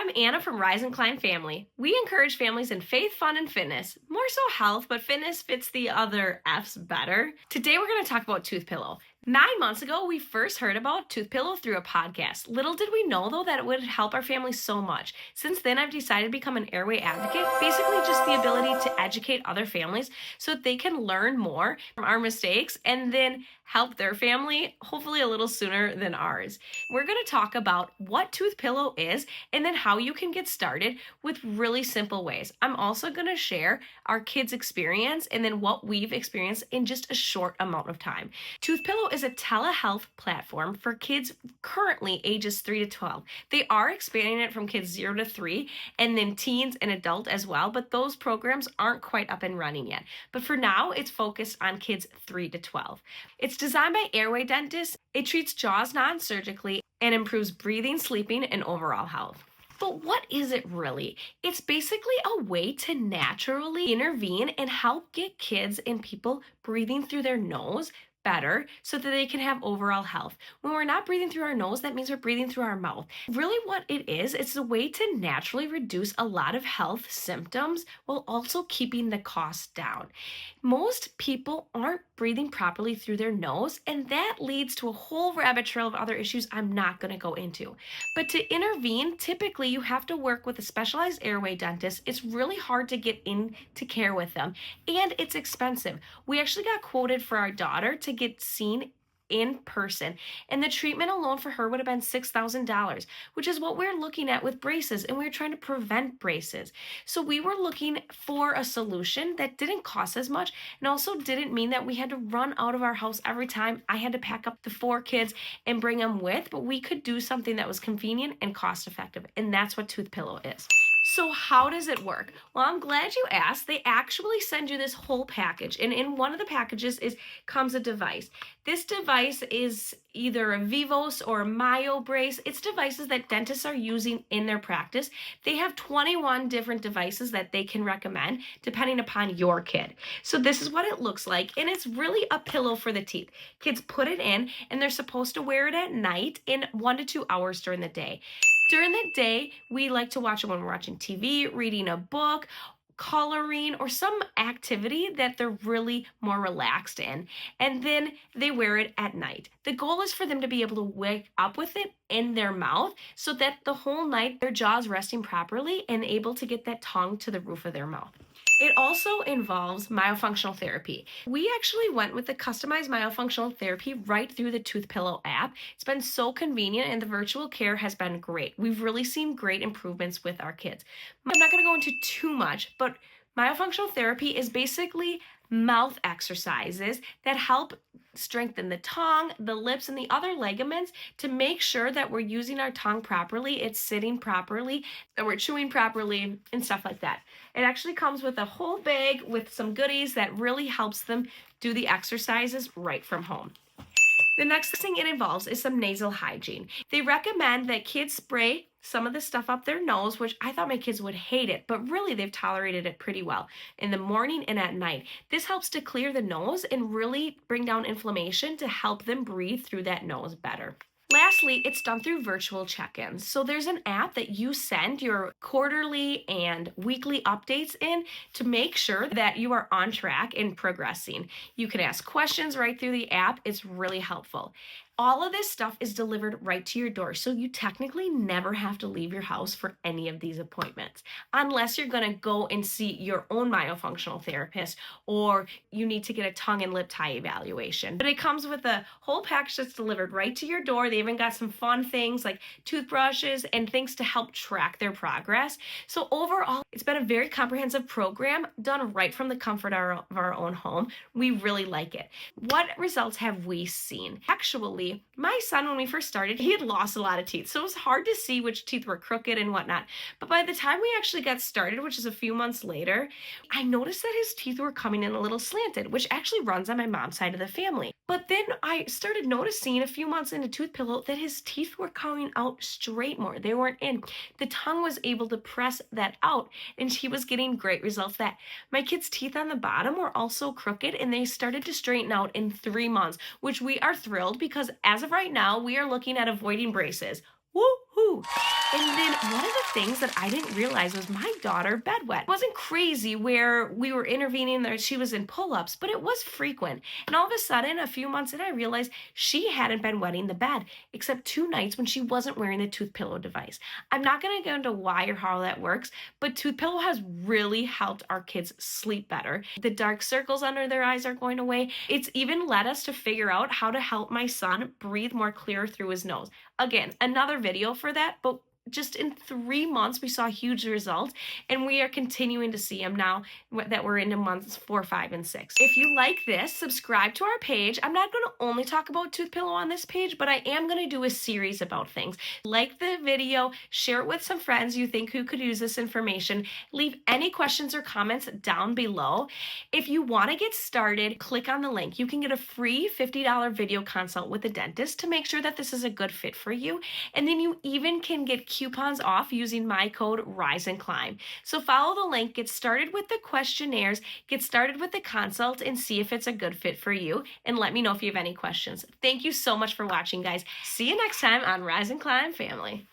I'm Anna from Rise and Climb Family. We encourage families in faith, fun, and fitness. More so health, but fitness fits the other F's better. Today we're going to talk about ToothPillow. 9 months ago, we first heard about ToothPillow through a podcast. Little did we know, though, that it would help our family so much. Since then, I've decided to become an Airway advocate, basically just the ability to educate other families so that they can learn more from our mistakes and then help their family, hopefully a little sooner than ours. We're going to talk about what ToothPillow is and then how you can get started with really simple ways. I'm also going to share our kids' experience and then what we've experienced in just a short amount of time. ToothPillow is a telehealth platform for kids currently ages 3 to 12. They are expanding it from kids 0 to 3 and then teens and adult as well, but those programs aren't quite up and running yet. But for now, it's focused on kids 3 to 12. It's designed by Airway dentists. It treats jaws non-surgically and improves breathing, sleeping, and overall health. But what is it really? It's basically a way to naturally intervene and help get kids and people breathing through their nose better so that they can have overall health. When we're not breathing through our nose, that means we're breathing through our mouth. Really what it is, it's a way to naturally reduce a lot of health symptoms while also keeping the cost down. Most people aren't breathing properly through their nose, and that leads to a whole rabbit trail of other issues I'm not going to go into. But to intervene, typically you have to work with a specialized airway dentist. It's really hard to get into care with them, and it's expensive. We actually got quoted for our daughter to get seen in person, and the treatment alone for her would have been $6,000, which is what we're looking at with braces, and we're trying to prevent braces. So we were looking for a solution that didn't cost as much and also didn't mean that we had to run out of our house every time I had to pack up the 4 kids and bring them with, but we could do something that was convenient and cost effective, and that's what ToothPillow is. So how does it work? Well, I'm glad you asked. They actually send you this whole package, and in one of the packages comes a device. This device is either a Vivos or a Myo brace. It's devices that dentists are using in their practice. They have 21 different devices that they can recommend depending upon your kid. So this is what it looks like, and it's really a pillow for the teeth. Kids put it in, and they're supposed to wear it at night in 1 to 2 hours during the day. During the day, we like to watch it when we're watching TV, reading a book, coloring, or some activity that they're really more relaxed in. And then they wear it at night. The goal is for them to be able to wake up with it in their mouth so that the whole night their jaw's resting properly and able to get that tongue to the roof of their mouth. It also involves myofunctional therapy. We actually went with the customized myofunctional therapy right through the ToothPillow app. It's been so convenient, and the virtual care has been great. We've really seen great improvements with our kids. I'm not going to go into too much, but myofunctional therapy is basically mouth exercises that help strengthen the tongue, the lips, and the other ligaments to make sure that we're using our tongue properly, it's sitting properly, that we're chewing properly, and stuff like that. It actually comes with a whole bag with some goodies that really helps them do the exercises right from home. The next thing it involves is some nasal hygiene. They recommend that kids spray some of the stuff up their nose, which I thought my kids would hate it, but really they've tolerated it pretty well in the morning and at night. This helps to clear the nose and really bring down inflammation to help them breathe through that nose better. Lastly, it's done through virtual check-ins. So there's an app that you send your quarterly and weekly updates in to make sure that you are on track and progressing. You can ask questions right through the app. It's really helpful. All of this stuff is delivered right to your door, so you technically never have to leave your house for any of these appointments, unless you're going to go and see your own myofunctional therapist or you need to get a tongue and lip tie evaluation. But it comes with a whole package that's delivered right to your door. They even got some fun things like toothbrushes and things to help track their progress. So overall, it's been a very comprehensive program done right from the comfort of our own home. We really like it. What results have we seen? Actually, my son, when we first started, he had lost a lot of teeth, so it was hard to see which teeth were crooked and whatnot. But by the time we actually got started, which is a few months later, I noticed that his teeth were coming in a little slanted, which actually runs on my mom's side of the family. But then I started noticing a few months into ToothPillow that his teeth were coming out straight more. They weren't in. The tongue was able to press that out, and he was getting great results. That my kids' teeth on the bottom were also crooked, and they started to straighten out in 3 months, which we are thrilled because as of right now, we are looking at avoiding braces. Woo-hoo! Whew. And then one of the things that I didn't realize was my daughter bedwet. It wasn't crazy where we were intervening there. She was in pull-ups, but it was frequent. And all of a sudden, a few months in, I realized she hadn't been wetting the bed except 2 nights when she wasn't wearing the ToothPillow device. I'm not going to go into why or how that works, but ToothPillow has really helped our kids sleep better. The dark circles under their eyes are going away. It's even led us to figure out how to help my son breathe more clear through his nose. Again, another video for that, but just in 3 months, we saw huge results, and we are continuing to see them now that we're into months 4, 5, and 6. If you like this, subscribe to our page. I'm not going to only talk about ToothPillow on this page, but I am going to do a series about things. Like the video, share it with some friends you think who could use this information. Leave any questions or comments down below. If you want to get started, click on the link. You can get a free $50 video consult with a dentist to make sure that this is a good fit for you. And then you even can get coupons off using my code Rise and Climb. So follow the link, get started with the questionnaires, get started with the consult, and see if it's a good fit for you. And let me know if you have any questions. Thank you so much for watching, guys. See you next time on Rise and Climb Family.